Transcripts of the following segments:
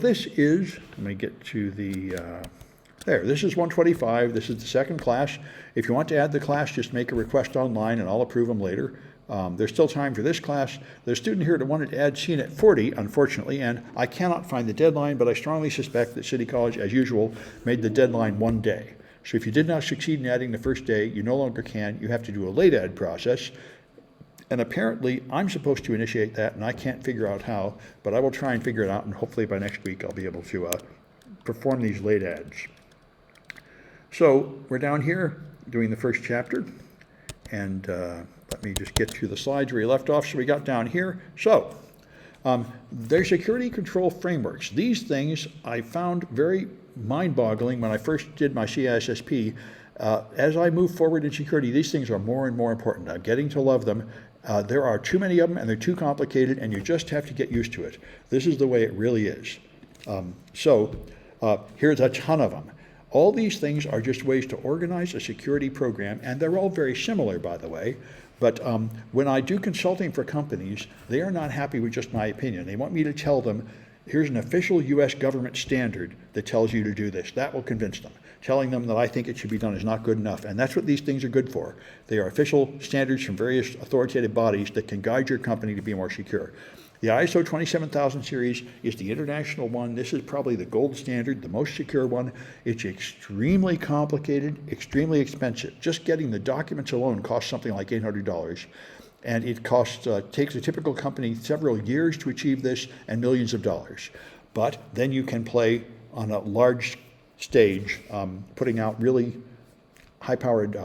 This is, let me get to the, this is 125. This is the second class. If you want to add the class, just make a request online and I'll approve them later. There's still time for this class. There's a student here that wanted to add CNET 40, unfortunately, and I cannot find the deadline, but I strongly suspect that City College, as usual, made the deadline one day. So if you did not succeed in adding the first day, you no longer can. You have to do a late add process. And apparently, I'm supposed to initiate that, and I can't figure out how, but I will try and figure it out, and hopefully by next week I'll be able to perform these late adds. So we're down here doing the first chapter, and let me just get to the slides where you left off. So we got down here. So their security control frameworks. These things I found very mind-boggling when I first did my CISSP. As I move forward in security, these things are more and more important. I'm getting to love them. There are too many of them, and they're too complicated, and you just have to get used to it. This is the way it really is. Here's a ton of them. All these things are just ways to organize a security program, and they're all very similar, by the way. But when I do consulting for companies, they are not happy with just my opinion. They want me to tell them, here's an official U.S. government standard that tells you to do this. That will convince them. Telling them that I think it should be done is not good enough. And that's what these things are good for. They are official standards from various authoritative bodies that can guide your company to be more secure. The ISO 27000 series is the international one. This is probably the gold standard, the most secure one. It's extremely complicated, extremely expensive. Just getting the documents alone costs something like $800. And it takes a typical company several years to achieve this and millions of dollars. But then you can play on a large stage, putting out really high-powered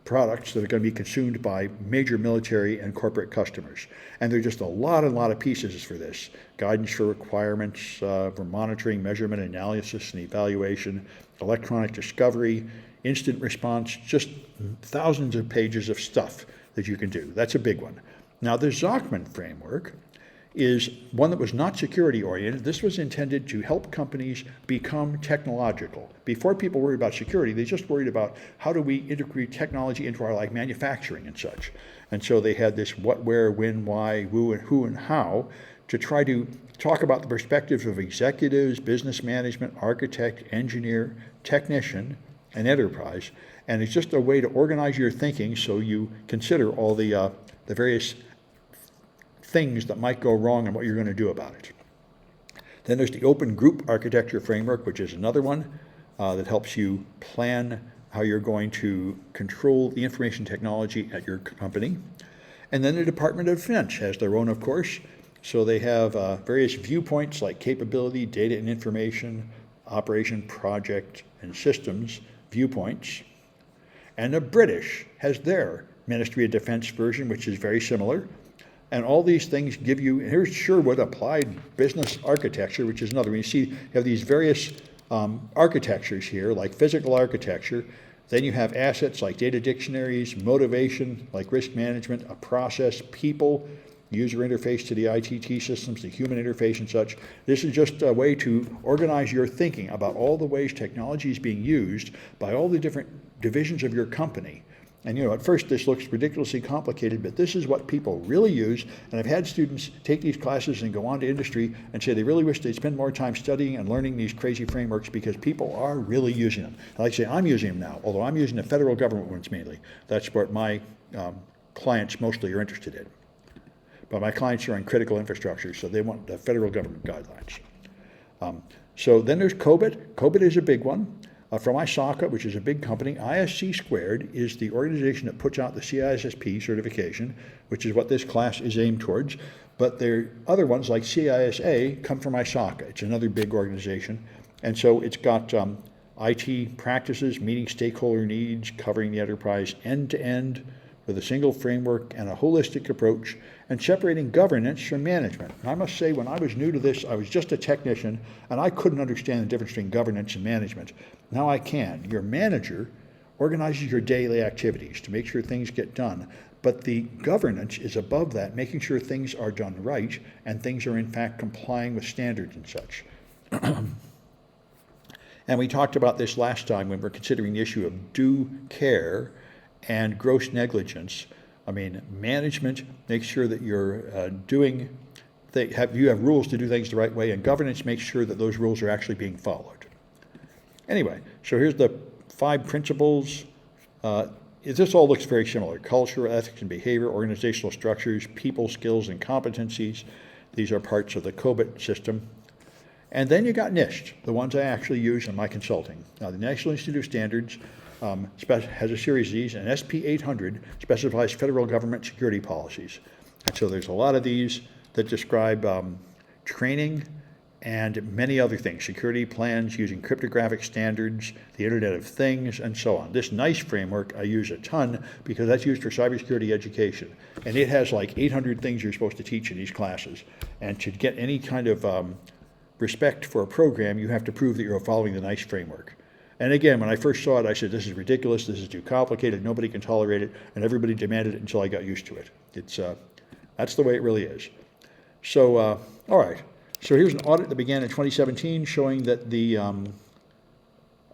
products that are going to be consumed by major military and corporate customers. And there are just a lot of pieces for this. Guidance for requirements, for monitoring, measurement, analysis, and evaluation, electronic discovery, instant response, just thousands of pages of stuff that you can do. That's a big one. Now, the Zachman framework is one that was not security oriented. This was intended to help companies become technological. Before people worried about security, they just worried about how do we integrate technology into our manufacturing and such. And so they had this what, where, when, why, who, and how to try to talk about the perspectives of executives, business management, architect, engineer, technician, and enterprise. And it's just a way to organize your thinking so you consider all the various things that might go wrong and what you're going to do about it. Then there's the open group architecture framework, which is another one that helps you plan how you're going to control the information technology at your company. And then the Department of Defense has their own, of course. So they have various viewpoints like capability, data and information, operation, project, and systems viewpoints. And the British has their Ministry of Defense version, which is very similar. And all these things give you, here's Sherwood Applied Business Architecture, which is another one. You see, you have these various architectures here, like physical architecture. Then you have assets like data dictionaries, motivation, like risk management, a process, people, user interface to the ITT systems, the human interface and such. This is just a way to organize your thinking about all the ways technology is being used by all the different divisions of your company. And at first this looks ridiculously complicated, but this is what people really use. And I've had students take these classes and go on to industry and say they really wish they'd spend more time studying and learning these crazy frameworks because people are really using them. And like I say, I'm using them now, although I'm using the federal government ones mainly. That's what my clients mostly are interested in. But my clients are in critical infrastructure, so they want the federal government guidelines. So then there's COBIT. COBIT is a big one. From ISACA, which is a big company. ISC Squared is the organization that puts out the CISSP certification, which is what this class is aimed towards. But there are other ones like CISA come from ISACA. It's another big organization. And so it's got IT practices, meeting stakeholder needs, covering the enterprise end-to-end with a single framework and a holistic approach, and separating governance from management. And I must say, when I was new to this, I was just a technician, and I couldn't understand the difference between governance and management. Now I can. Your manager organizes your daily activities to make sure things get done, but the governance is above that, making sure things are done right, and things are in fact complying with standards and such. And we talked about this last time when we were considering the issue of due care and gross negligence. I mean, management makes sure that you're doing you have rules to do things the right way, and governance makes sure that those rules are actually being followed. Anyway, so here's the 5 principles. This all looks very similar: culture, ethics and behavior, organizational structures, people, skills, and competencies. These are parts of the COBIT system. And then you got NIST, the ones I actually use in my consulting. Now, the National Institute of Standards has a series of these, and SP 800 specifies federal government security policies. And so there's a lot of these that describe training and many other things: security plans using cryptographic standards, the Internet of Things, and so on. This NICE framework I use a ton because that's used for cybersecurity education. And it has like 800 things you're supposed to teach in these classes. And to get any kind of respect for a program, you have to prove that you're following the NICE framework. And again, when I first saw it, I said, this is ridiculous, this is too complicated, nobody can tolerate it, and everybody demanded it until I got used to it. That's the way it really is. So, all right. So here's an audit that began in 2017 showing that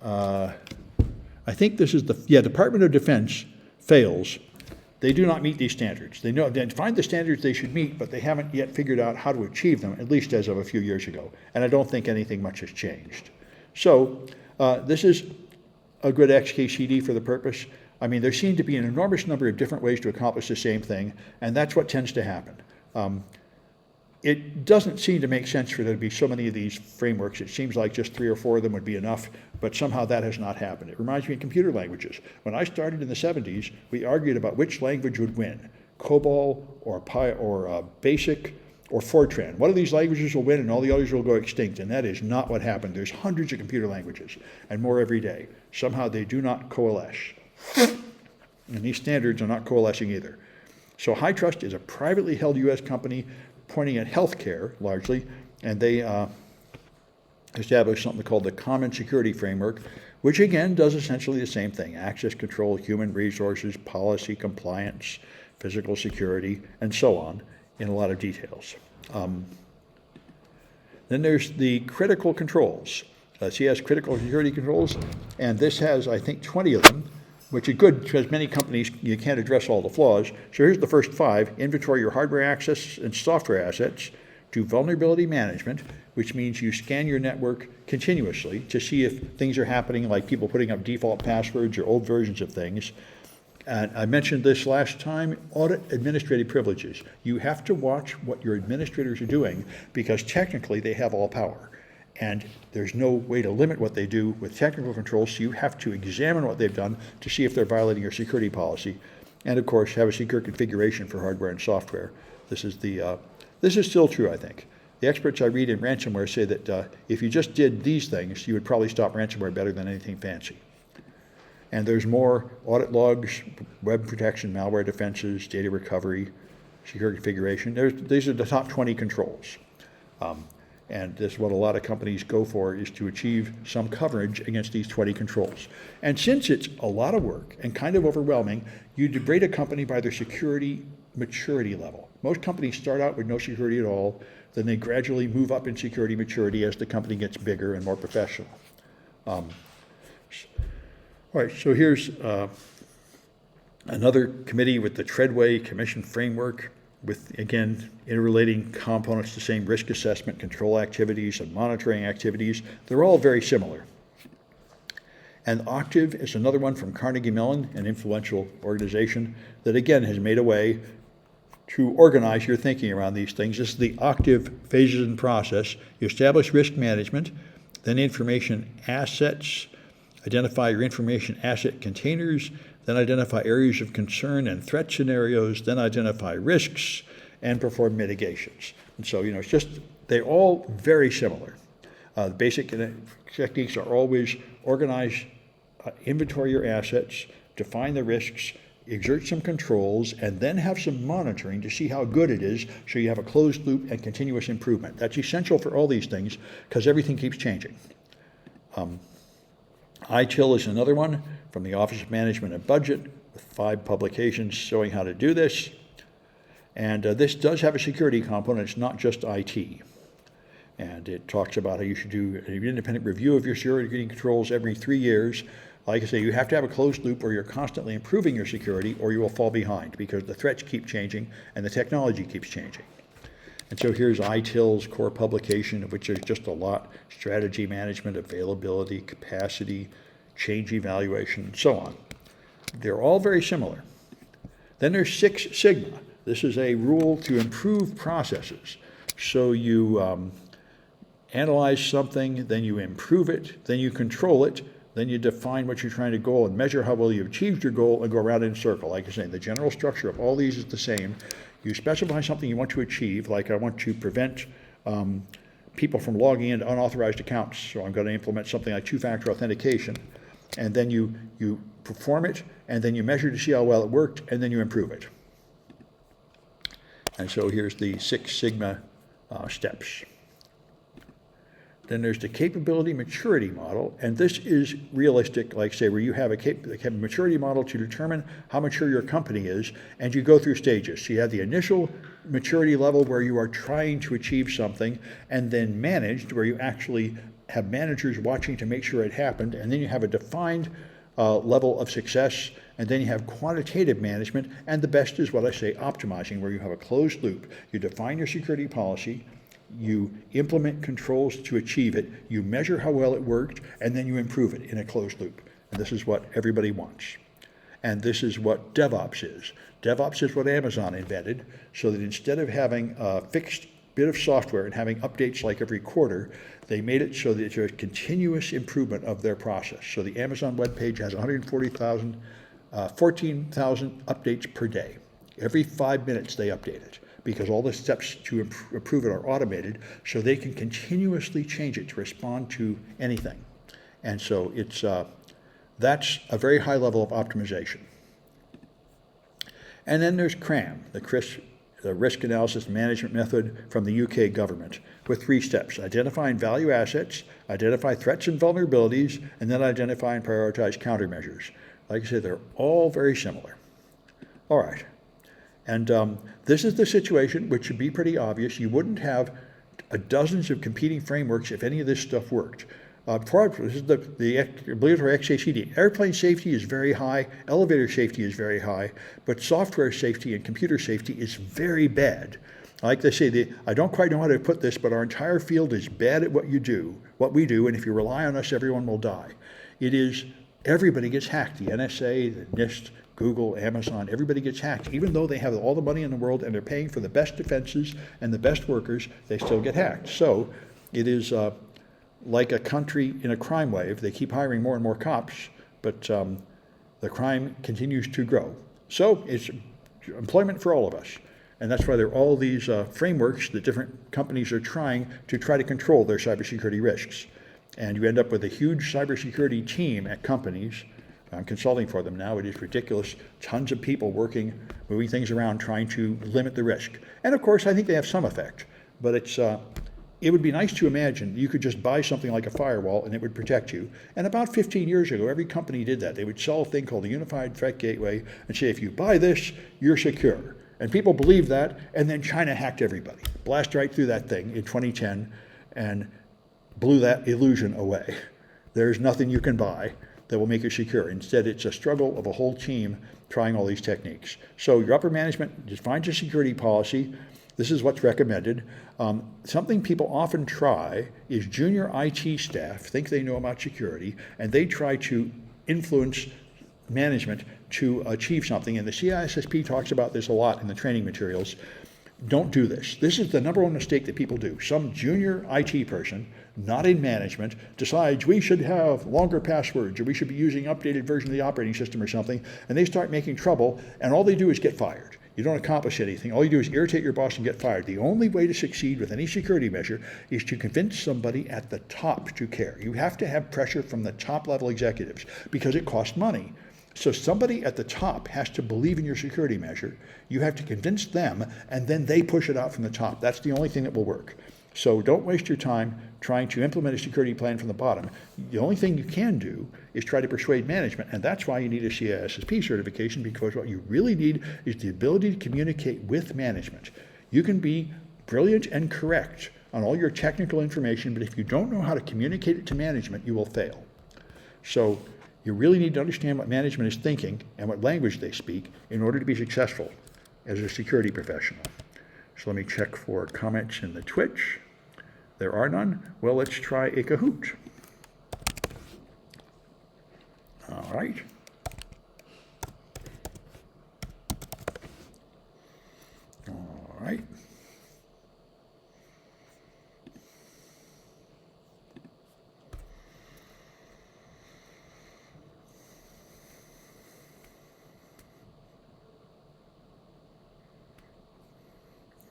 I think this is Department of Defense fails. They do not meet these standards. They find the standards they should meet, but they haven't yet figured out how to achieve them, at least as of a few years ago. And I don't think anything much has changed. So this is a good XKCD for the purpose. I mean, there seem to be an enormous number of different ways to accomplish the same thing, and that's what tends to happen. It doesn't seem to make sense for there to be so many of these frameworks. It seems like just 3 or 4 of them would be enough, but somehow that has not happened. It reminds me of computer languages. When I started in the 70s, we argued about which language would win, COBOL or BASIC or Fortran. One of these languages will win and all the others will go extinct, and that is not what happened. There's hundreds of computer languages and more every day. Somehow they do not coalesce. And these standards are not coalescing either. So HITRUST is a privately held U.S. company pointing at healthcare largely, and they established something called the Common Security Framework, which again does essentially the same thing: access control, human resources, policy, compliance, physical security, and so on, in a lot of details. Then there's the critical controls, CS critical security controls, and this has, I think, 20 of them, which is good because many companies, you can't address all the flaws. So here's the first 5. Inventory your hardware access and software assets. Do vulnerability management, which means you scan your network continuously to see if things are happening, like people putting up default passwords or old versions of things. And I mentioned this last time: audit administrative privileges. You have to watch what your administrators are doing because technically they have all power. And there's no way to limit what they do with technical controls, so you have to examine what they've done to see if they're violating your security policy. And of course, have a secure configuration for hardware and software. This is still true, I think. The experts I read in ransomware say that if you just did these things, you would probably stop ransomware better than anything fancy. And there's more: audit logs, web protection, malware defenses, data recovery, secure configuration. These are the top 20 controls. And this is what a lot of companies go for, is to achieve some coverage against these 20 controls. And since it's a lot of work and kind of overwhelming, you degrade a company by their security maturity level. Most companies start out with no security at all, then they gradually move up in security maturity as the company gets bigger and more professional. All right, so here's another committee with the Treadway Commission framework, with, again, interrelating components, the same risk assessment, control activities, and monitoring activities. They're all very similar. And Octave is another one from Carnegie Mellon, an influential organization that, again, has made a way to organize your thinking around these things. This is the Octave phases and process. You establish risk management, then information assets, identify your information asset containers, then identify areas of concern and threat scenarios, then identify risks, and perform mitigations. And so, it's just, they're all very similar. The basic techniques are always organize, inventory your assets, define the risks, exert some controls, and then have some monitoring to see how good it is, so you have a closed loop and continuous improvement. That's essential for all these things because everything keeps changing. ITIL is another one from the Office of Management and Budget, with 5 publications showing how to do this. And this does have a security component. It's not just IT. And it talks about how you should do an independent review of your security controls every 3 years. Like I say, you have to have a closed loop where you're constantly improving your security, or you will fall behind because the threats keep changing and the technology keeps changing. And so here's ITIL's core publication, of which there's just a lot: strategy management, availability, capacity, change evaluation, and so on. They're all very similar. Then there's Six Sigma. This is a rule to improve processes. So you analyze something, then you improve it, then you control it, then you define what you're trying to goal and measure how well you achieved your goal and go around in a circle. Like I say, the general structure of all these is the same. You specify something you want to achieve, like I want to prevent people from logging into unauthorized accounts, so I'm going to implement something like two-factor authentication, and then you perform it, and then you measure to see how well it worked, and then you improve it. And so here's the Six Sigma steps. Then there's the capability maturity model, and this is realistic, like say, where you have a maturity model to determine how mature your company is, and you go through stages. So you have the initial maturity level where you are trying to achieve something, and then managed, where you actually have managers watching to make sure it happened, and then you have a defined level of success, and then you have quantitative management, and the best is what I say, optimizing, where you have a closed loop. You define your security policy, you implement controls to achieve it, you measure how well it worked, and then you improve it in a closed loop. And this is what everybody wants. And this is what DevOps is. DevOps is what Amazon invented, so that instead of having a fixed bit of software and having updates like every quarter, they made it so that there's continuous improvement of their process. So the Amazon webpage has 14,000 updates per day. Every 5 minutes they update it, because all the steps to improve it are automated, so they can continuously change it to respond to anything. And so it's that's a very high level of optimization. And then there's CRAM, the Risk Analysis Management Method from the UK government, with 3 steps: identify and value assets, identify threats and vulnerabilities, and then identify and prioritize countermeasures. Like I said, they're all very similar. All right. And this is the situation, which should be pretty obvious. You wouldn't have dozens of competing frameworks if any of this stuff worked. This is the obligatory XACD. Airplane safety is very high, elevator safety is very high, but software safety and computer safety is very bad. Like they say, I don't quite know how to put this, but our entire field is bad at what we do, and if you rely on us, everyone will die. It is, everybody gets hacked. The NSA, the NIST, Google, Amazon, everybody gets hacked. Even though they have all the money in the world and they're paying for the best defenses and the best workers, they still get hacked. So it is like a country in a crime wave. They keep hiring more and more cops, but the crime continues to grow. So it's employment for all of us. And that's why there are all these frameworks that different companies are trying to control their cybersecurity risks. And you end up with a huge cybersecurity team at companies. I'm consulting for them now. It is ridiculous. Tons of people working, moving things around, trying to limit the risk. And of course, I think they have some effect. But it would be nice to imagine you could just buy something like a firewall and it would protect you. And about 15 years ago, every company did that. They would sell a thing called a Unified Threat Gateway and say, if you buy this, you're secure. And people believed that, and then China hacked everybody, blasted right through that thing in 2010 and blew that illusion away. There's nothing you can buy that will make you secure. Instead, it's a struggle of a whole team trying all these techniques. So your upper management defines a security policy. This is what's recommended. Something people often try is junior IT staff think they know about security, and they try to influence management to achieve something. And the CISSP talks about this a lot in the training materials. Don't do this. This is the number one mistake that people do. Some junior IT person, not in management, decides we should have longer passwords, or we should be using updated version of the operating system or something, and they start making trouble, and all they do is get fired. You don't accomplish anything. All you do is irritate your boss and get fired. The only way to succeed with any security measure is to convince somebody at the top to care. You have to have pressure from the top level executives because it costs money. So somebody at the top has to believe in your security measure. You have to convince them, and then they push it out from the top. That's the only thing that will work. So don't waste your time trying to implement a security plan from the bottom. The only thing you can do is try to persuade management, and that's why you need a CISSP certification, because what you really need is the ability to communicate with management. You can be brilliant and correct on all your technical information, but if you don't know how to communicate it to management, you will fail. So you really need to understand what management is thinking and what language they speak in order to be successful as a security professional. So let me check for comments in the Twitch. There are none. Well, let's try a Kahoot. All right. All right.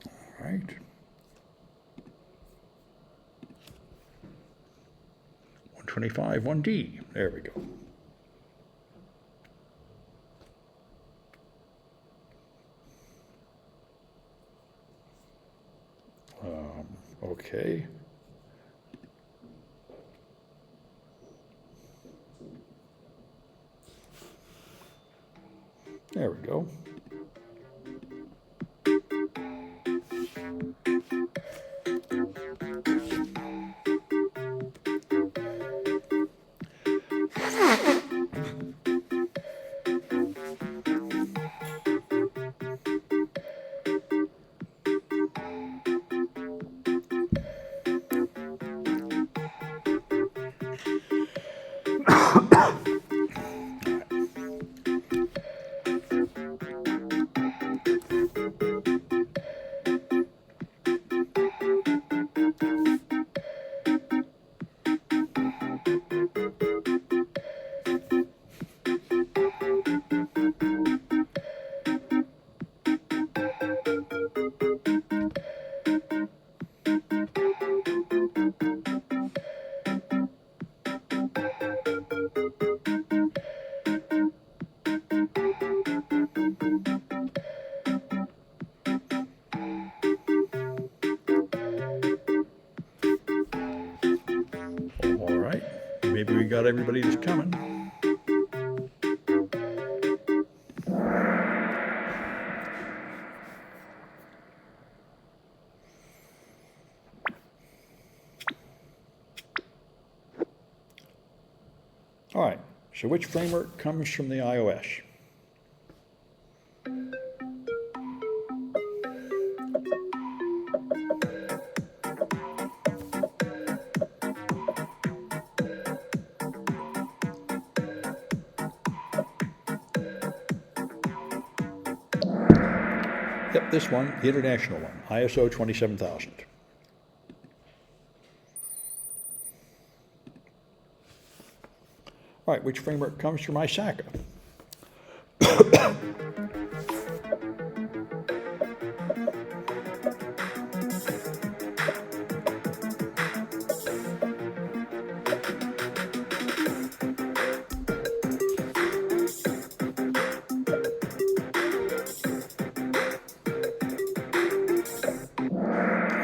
All right. 125, 1D. There we go. Okay. There we go. All right. Maybe we got everybody that's coming. All right, so which framework comes from the iOS? Yep, this one, the international one, ISO 27000. All right, which framework comes from ISACA?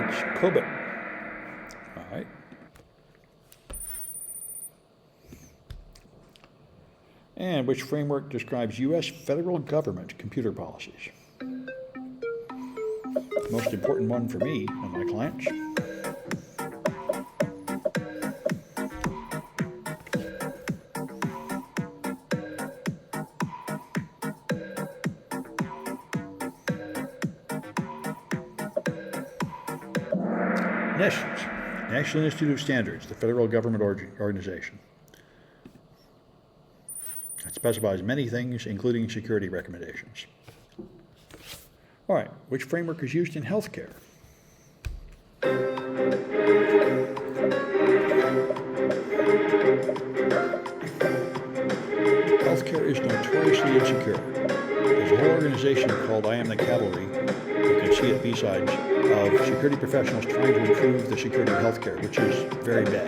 It's COBIT. All right. And which framework describes U.S. federal government computer policies? The most important one for me and my clients. NIST, National Institute of Standards, the federal government organization. It specifies many things, including security recommendations. All right, which framework is used in healthcare? Healthcare is notoriously insecure. There's a whole organization called I Am the Cavalry. You can see it B-sides of security professionals trying to improve the security of healthcare, which is very bad.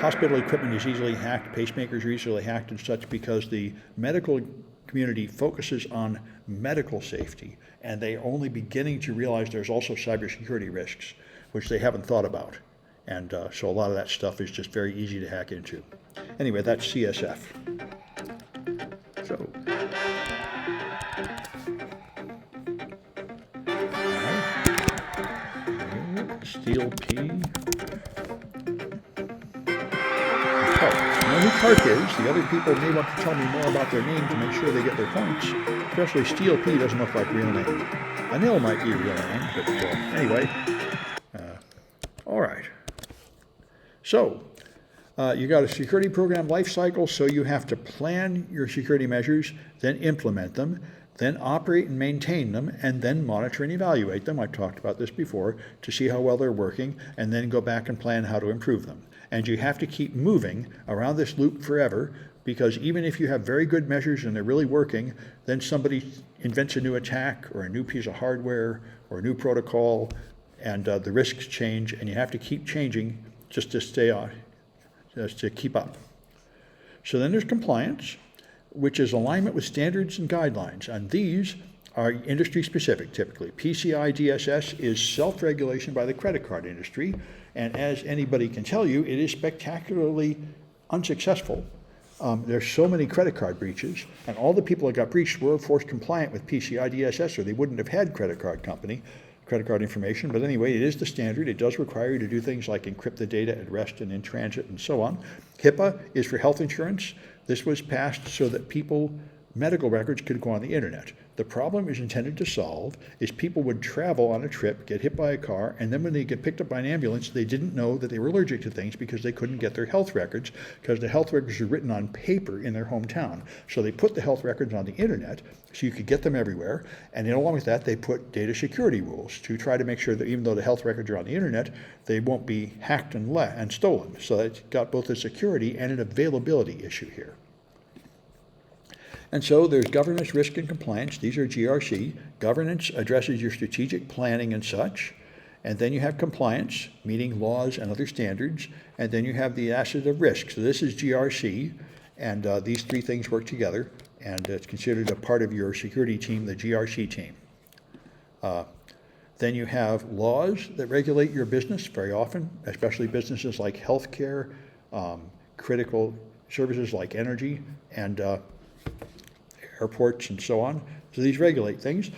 Hospital equipment is easily hacked, pacemakers are easily hacked and such because the medical community focuses on medical safety, and they're only beginning to realize there's also cybersecurity risks, which they haven't thought about. And so a lot of that stuff is just very easy to hack into. Anyway, that's CSF. So, Steel P. Oh, no know who Clark is. The other people may want to tell me more about their name to make sure they get their points. Especially Steel P doesn't look like a real name. Anil might be a real name, but anyway. All right. So, you got a security program life cycle, so you have to plan your security measures, then implement them, then operate and maintain them, and then monitor and evaluate them. I've talked about this before, to see how well they're working, and then go back and plan how to improve them. And you have to keep moving around this loop forever, because even if you have very good measures and they're really working, then somebody invents a new attack or a new piece of hardware or a new protocol, and the risks change, and you have to keep changing just to stay on, just to keep up. So then there's compliance, which is alignment with standards and guidelines, and these are industry specific typically. PCI DSS is self-regulation by the credit card industry, and as anybody can tell you, it is spectacularly unsuccessful. There's so many credit card breaches, and all the people that got breached were, of course, compliant with PCI DSS, or they wouldn't have had credit card information. But anyway, it is the standard. It does require you to do things like encrypt the data at rest and in transit and so on. HIPAA is for health insurance. This was passed so that medical records could go on the internet. The problem is intended to solve is people would travel on a trip, get hit by a car, and then when they get picked up by an ambulance, they didn't know that they were allergic to things because they couldn't get their health records, because the health records are written on paper in their hometown. So they put the health records on the internet so you could get them everywhere, and along with that, they put data security rules to try to make sure that even though the health records are on the internet, they won't be hacked and stolen. So it's got both a security and an availability issue here. And so there's governance, risk, and compliance. These are GRC. Governance addresses your strategic planning and such. And then you have compliance, meeting laws and other standards. And then you have the asset of risk. So this is GRC, and these three things work together. And it's considered a part of your security team, the GRC team. Then you have laws that regulate your business very often, especially businesses like healthcare, critical services like energy, and airports and so on. So these regulate things.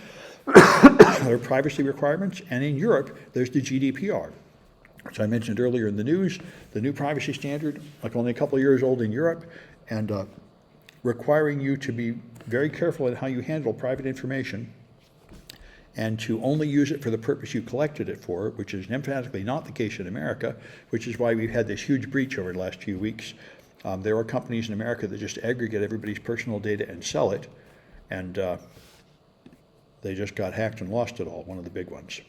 There are privacy requirements, and in Europe, there's the GDPR. As I mentioned earlier in the news, the new privacy standard, like only a couple of years old in Europe, and requiring you to be very careful in how you handle private information and to only use it for the purpose you collected it for, which is emphatically not the case in America, which is why we've had this huge breach over the last few weeks. There are companies in America that just aggregate everybody's personal data and sell it, and they just got hacked and lost it all, one of the big ones.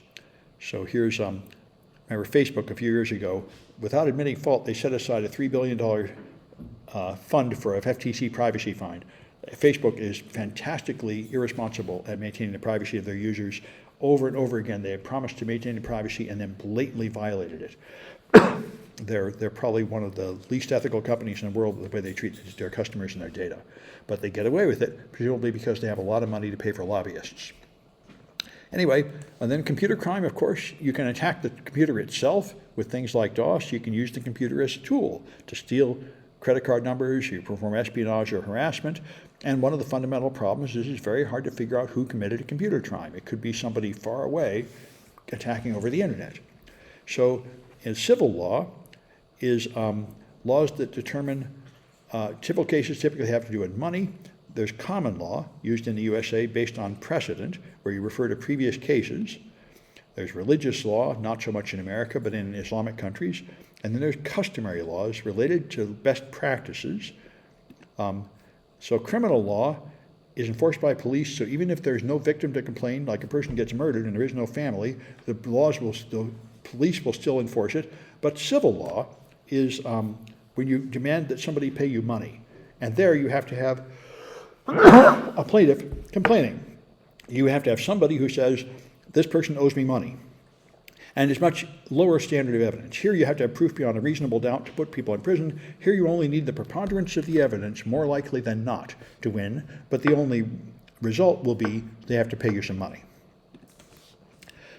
So here's, remember Facebook a few years ago, without admitting fault, they set aside a $3 billion fund for a FTC privacy fine. Facebook is fantastically irresponsible at maintaining the privacy of their users. Over and over again, they had promised to maintain the privacy and then blatantly violated it. They're probably one of the least ethical companies in the world with the way they treat their customers and their data. But they get away with it, presumably because they have a lot of money to pay for lobbyists. Anyway, and then computer crime, of course, you can attack the computer itself with things like DOS. You can use the computer as a tool to steal credit card numbers, you perform espionage or harassment. And one of the fundamental problems is it's very hard to figure out who committed a computer crime. It could be somebody far away attacking over the internet. So in civil law is laws that determine, civil cases typically have to do with money. There's common law used in the USA based on precedent, where you refer to previous cases. There's religious law, not so much in America, but in Islamic countries. And then there's customary laws related to best practices. So criminal law is enforced by police, so even if there's no victim to complain, like a person gets murdered and there is no family, the police will still enforce it. But civil law is when you demand that somebody pay you money. And there you have to have a plaintiff complaining. You have to have somebody who says, this person owes me money. And it's much lower standard of evidence. Here you have to have proof beyond a reasonable doubt to put people in prison. Here you only need the preponderance of the evidence, more likely than not, to win. But the only result will be they have to pay you some money.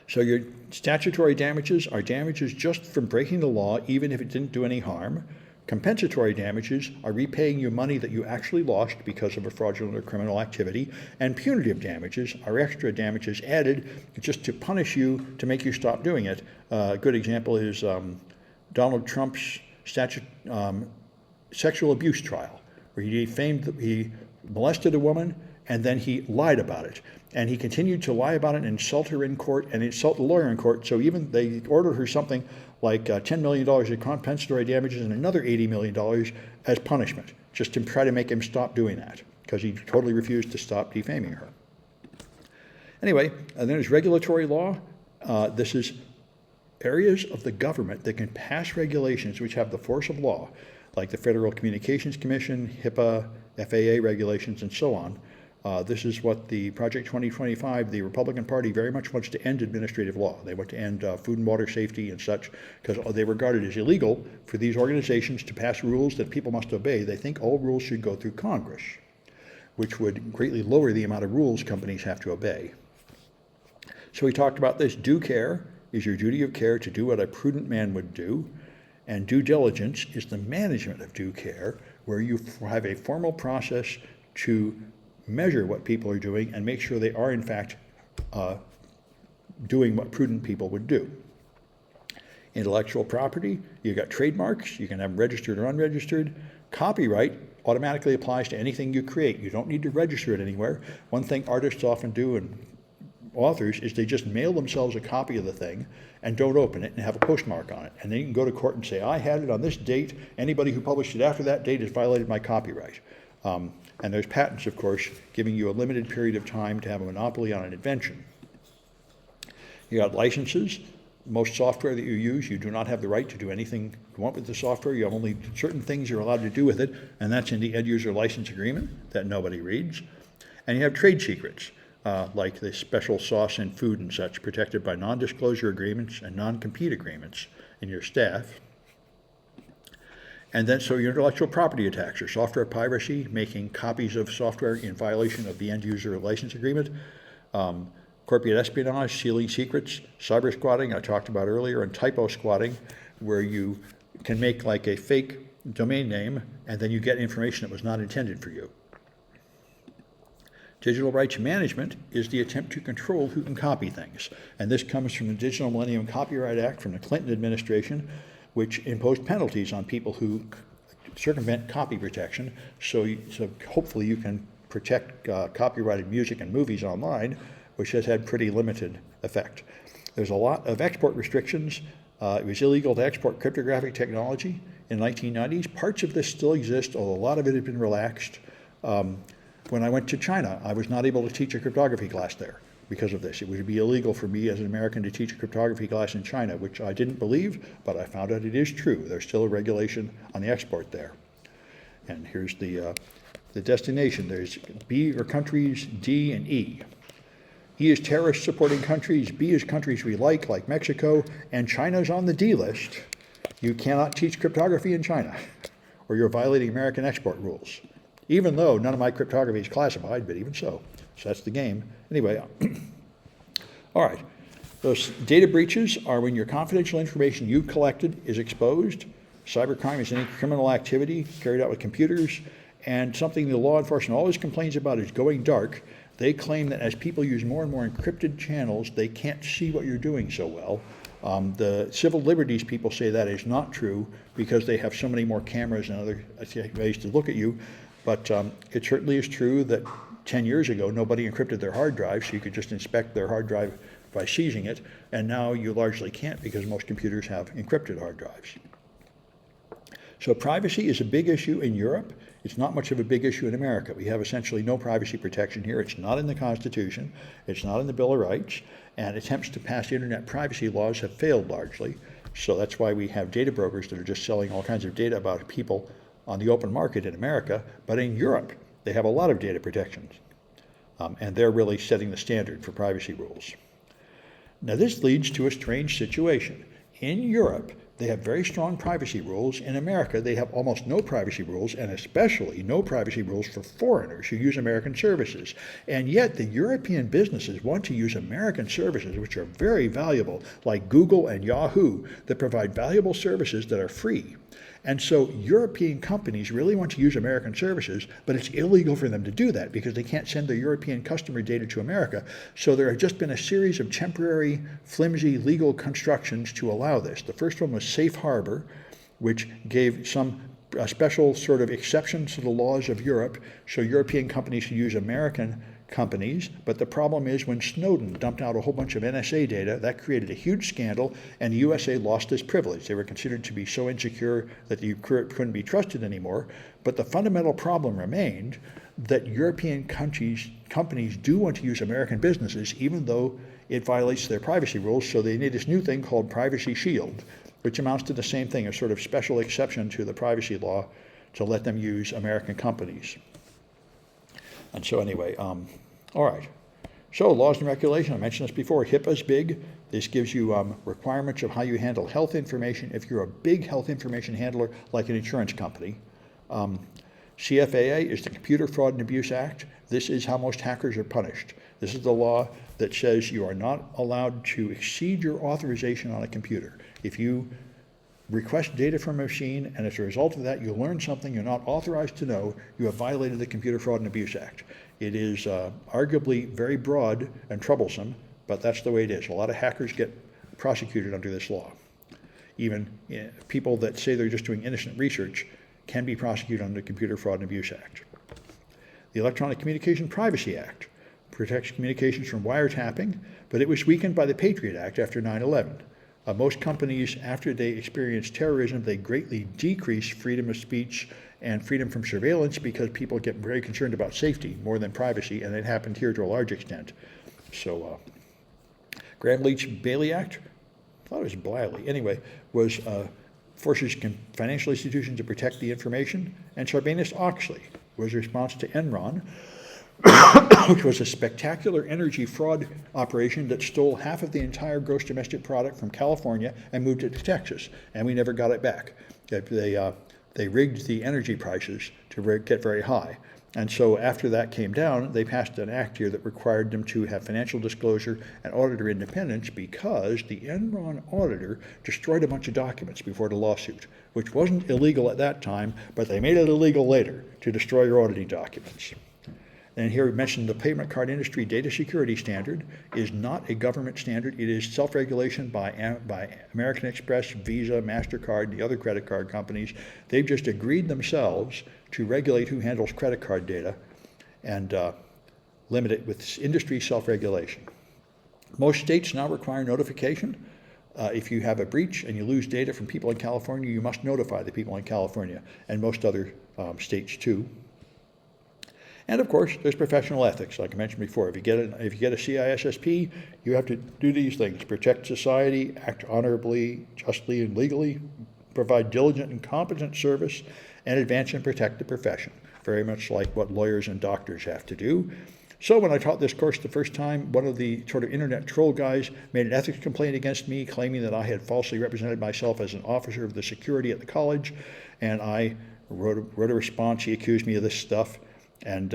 So your statutory damages are damages just from breaking the law, even if it didn't do any harm. Compensatory damages are repaying you money that you actually lost because of a fraudulent or criminal activity. And punitive damages are extra damages added just to punish you, to make you stop doing it. A good example is Donald Trump's sexual abuse trial where he molested a woman and then he lied about it. And he continued to lie about it and insult her in court and insult the lawyer in court. So even they ordered her something like $10 million in compensatory damages and another $80 million as punishment, just to try to make him stop doing that, because he totally refused to stop defaming her. Anyway, and then there's regulatory law. This is areas of the government that can pass regulations which have the force of law, like the Federal Communications Commission, HIPAA, FAA regulations, and so on. This is what the Project 2025, the Republican Party very much wants to end administrative law. They want to end food and water safety and such, because they regard it as illegal for these organizations to pass rules that people must obey. They think all rules should go through Congress, which would greatly lower the amount of rules companies have to obey. So we talked about this. Due care is your duty of care to do what a prudent man would do, and due diligence is the management of due care, where you have a formal process to measure what people are doing and make sure they are in fact doing what prudent people would do. Intellectual property, you've got trademarks, you can have them registered or unregistered. Copyright automatically applies to anything you create. You don't need to register it anywhere. One thing artists often do and authors is they just mail themselves a copy of the thing and don't open it and have a postmark on it. And then you can go to court and say, I had it on this date. Anybody who published it after that date has violated my copyright. And there's patents, of course, giving you a limited period of time to have a monopoly on an invention. You got licenses. Most software that you use, you do not have the right to do anything you want with the software. You have only certain things you're allowed to do with it, and that's in the end user license agreement that nobody reads. And you have trade secrets, like the special sauce in food and such, protected by non-disclosure agreements and non-compete agreements in your staff. And then, so your intellectual property attacks or software piracy, making copies of software in violation of the end user license agreement, corporate espionage, stealing secrets, cyber squatting, I talked about earlier, and typo squatting, where you can make like a fake domain name and then you get information that was not intended for you. Digital rights management is the attempt to control who can copy things. And this comes from the Digital Millennium Copyright Act from the Clinton administration, which imposed penalties on people who circumvent copy protection. So hopefully you can protect copyrighted music and movies online, which has had pretty limited effect. There's a lot of export restrictions. It was illegal to export cryptographic technology in the 1990s. Parts of this still exist, although a lot of it had been relaxed. When I went to China, I was not able to teach a cryptography class there because of this. It would be illegal for me as an American to teach a cryptography class in China, which I didn't believe, but I found out it is true. There's still a regulation on the export there. And here's the destination. There's B or countries, D and E. E is terrorist supporting countries, B is countries we like Mexico, and China's on the D list. You cannot teach cryptography in China, or you're violating American export rules. Even though none of my cryptography is classified, but even so. So that's the game. Anyway, all right. Those data breaches are when your confidential information you collected is exposed. Cybercrime is any criminal activity carried out with computers. And something the law enforcement always complains about is going dark. They claim that as people use more and more encrypted channels, they can't see what you're doing so well. The civil liberties people say that is not true because they have so many more cameras and other ways to look at you. But it certainly is true that 10 years ago, nobody encrypted their hard drive, so you could just inspect their hard drive by seizing it. And now you largely can't because most computers have encrypted hard drives. So privacy is a big issue in Europe. It's not much of a big issue in America. We have essentially no privacy protection here. It's not in the Constitution. It's not in the Bill of Rights. And attempts to pass internet privacy laws have failed largely. So that's why we have data brokers that are just selling all kinds of data about people on the open market in America. But in Europe, they have a lot of data protections. And they're really setting the standard for privacy rules. Now this leads to a strange situation. In Europe, they have very strong privacy rules. In America, they have almost no privacy rules, and especially no privacy rules for foreigners who use American services. And yet the European businesses want to use American services, which are very valuable, like Google and Yahoo, that provide valuable services that are free. And so European companies really want to use American services, but it's illegal for them to do that because they can't send their European customer data to America. So there have just been a series of temporary, flimsy legal constructions to allow this. The first one was Safe Harbor, which gave some a special sort of exception to the laws of Europe, so European companies could use American companies. But the problem is when Snowden dumped out a whole bunch of NSA data, that created a huge scandal, and the USA lost its privilege. They were considered to be so insecure that you couldn't be trusted anymore. But the fundamental problem remained that European companies do want to use American businesses, even though it violates their privacy rules. So they made this new thing called Privacy Shield, which amounts to the same thing, a sort of special exception to the privacy law to let them use American companies. And so anyway, all right. So laws and regulation, I mentioned this before, HIPAA is big. This gives you requirements of how you handle health information if you're a big health information handler like an insurance company. CFAA is the Computer Fraud and Abuse Act. This is how most hackers are punished. This is the law that says you are not allowed to exceed your authorization on a computer. If you request data from a machine and as a result of that you learn something you're not authorized to know, you have violated the Computer Fraud and Abuse Act. It is arguably very broad and troublesome, but that's the way it is. A lot of hackers get prosecuted under this law. Even people that say they're just doing innocent research can be prosecuted under the Computer Fraud and Abuse Act. The Electronic Communication Privacy Act protects communications from wiretapping, but it was weakened by the Patriot Act after 9/11. Most companies, after they experienced terrorism, they greatly decreased freedom of speech and freedom from surveillance because people get very concerned about safety more than privacy, and it happened here to a large extent. So, Gramm-Leach-Bailey Act, I thought it was Bliley, anyway, was forces financial institutions to protect the information, and Sarbanes-Oxley was a response to Enron, which was a spectacular energy fraud operation that stole half of the entire gross domestic product from California and moved it to Texas, and we never got it back. They rigged the energy prices to get very high. And so after that came down, they passed an act here that required them to have financial disclosure and auditor independence because the Enron auditor destroyed a bunch of documents before the lawsuit, which wasn't illegal at that time, but they made it illegal later to destroy your auditing documents. And here we mentioned the payment card industry data security standard is not a government standard. It is self-regulation by American Express, Visa, MasterCard, and the other credit card companies. They've just agreed themselves to regulate who handles credit card data and limit it with industry self-regulation. Most states now require notification. If you have a breach and you lose data from people in California, you must notify the people in California, and most other states too. And of course, there's professional ethics, like I mentioned before. If you get a CISSP, you have to do these things: protect society, act honorably, justly, and legally, provide diligent and competent service, and advance and protect the profession. Very much like what lawyers and doctors have to do. So when I taught this course the first time, one of the sort of internet troll guys made an ethics complaint against me, claiming that I had falsely represented myself as an officer of the security at the college, and I wrote a response. He accused me of this stuff. And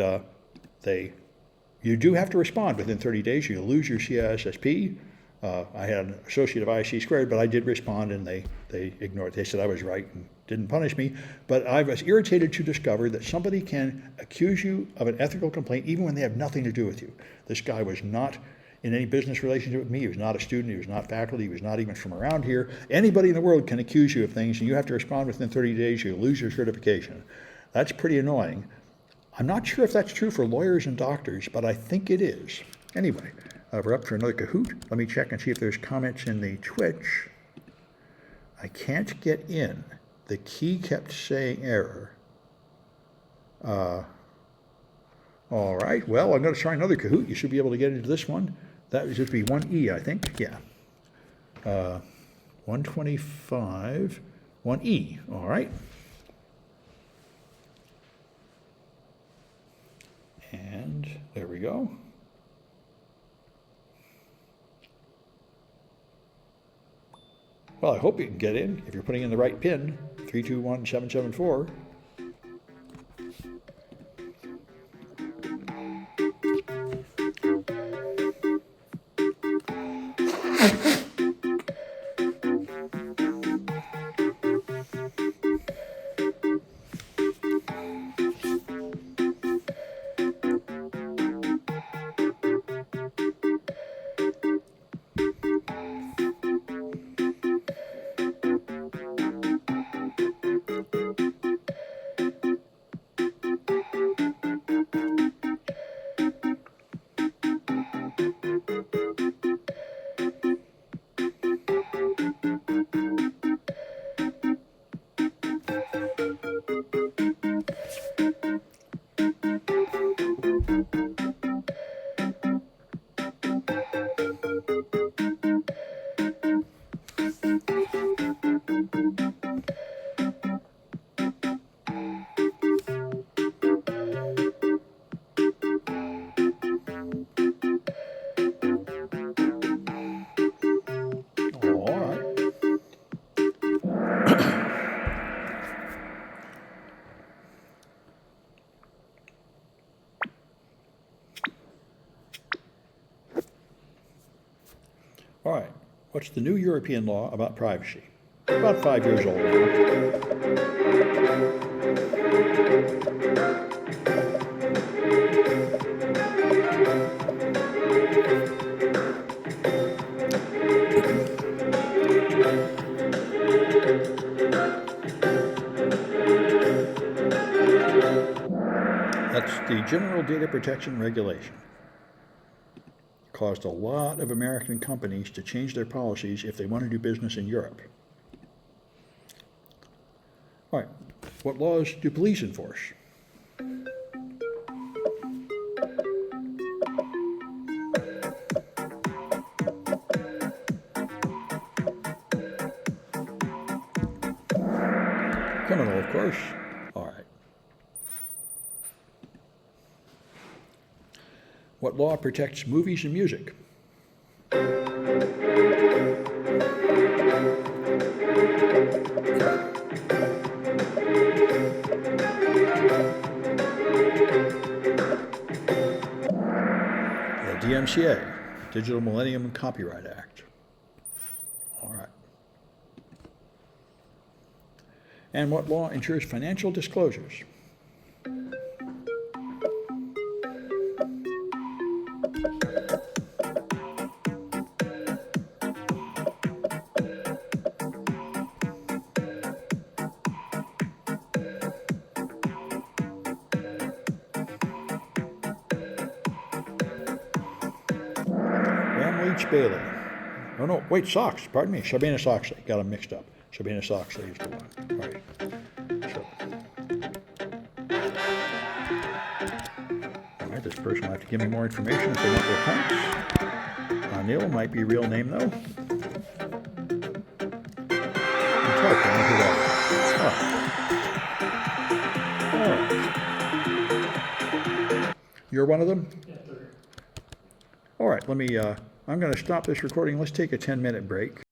you do have to respond within 30 days. You lose your CISSP. I had an associate of IC squared, but I did respond, and they ignored it. They said I was right and didn't punish me. But I was irritated to discover that somebody can accuse you of an ethical complaint even when they have nothing to do with you. This guy was not in any business relationship with me. He was not a student. He was not faculty. He was not even from around here. Anybody in the world can accuse you of things, and you have to respond within 30 days. You lose your certification. That's pretty annoying. I'm not sure if that's true for lawyers and doctors, but I think it is. Anyway, we're up for another Kahoot. Let me check and see if there's comments in the Twitch. I can't get in. The key kept saying error. All right, well, I'm going to try another Kahoot. You should be able to get into this one. That would just be 1E, I think. Yeah. 125, 1E. All right. And there we go. Well, I hope you can get in if you're putting in the right PIN, 321774. What's the new European law about privacy? About 5 years old now. That's the General Data Protection Regulation. Caused a lot of American companies to change their policies if they want to do business in Europe. All right, what laws do police enforce? Criminal, of course. All right. What law protects movies and music? The DMCA, Digital Millennium and Copyright Act. All right. And what law ensures financial disclosures? Bailey. Oh no, wait, Sox. Pardon me. Sabina-Soxley. Got them mixed up. Sabina-Soxley is the one. All right. All right, this person will have to give me more information if they want their points. Neil might be a real name though. Kentucky, I know who that is. Oh. You're one of them? All right, let me, I'm going to stop this recording. Let's take a 10-minute break.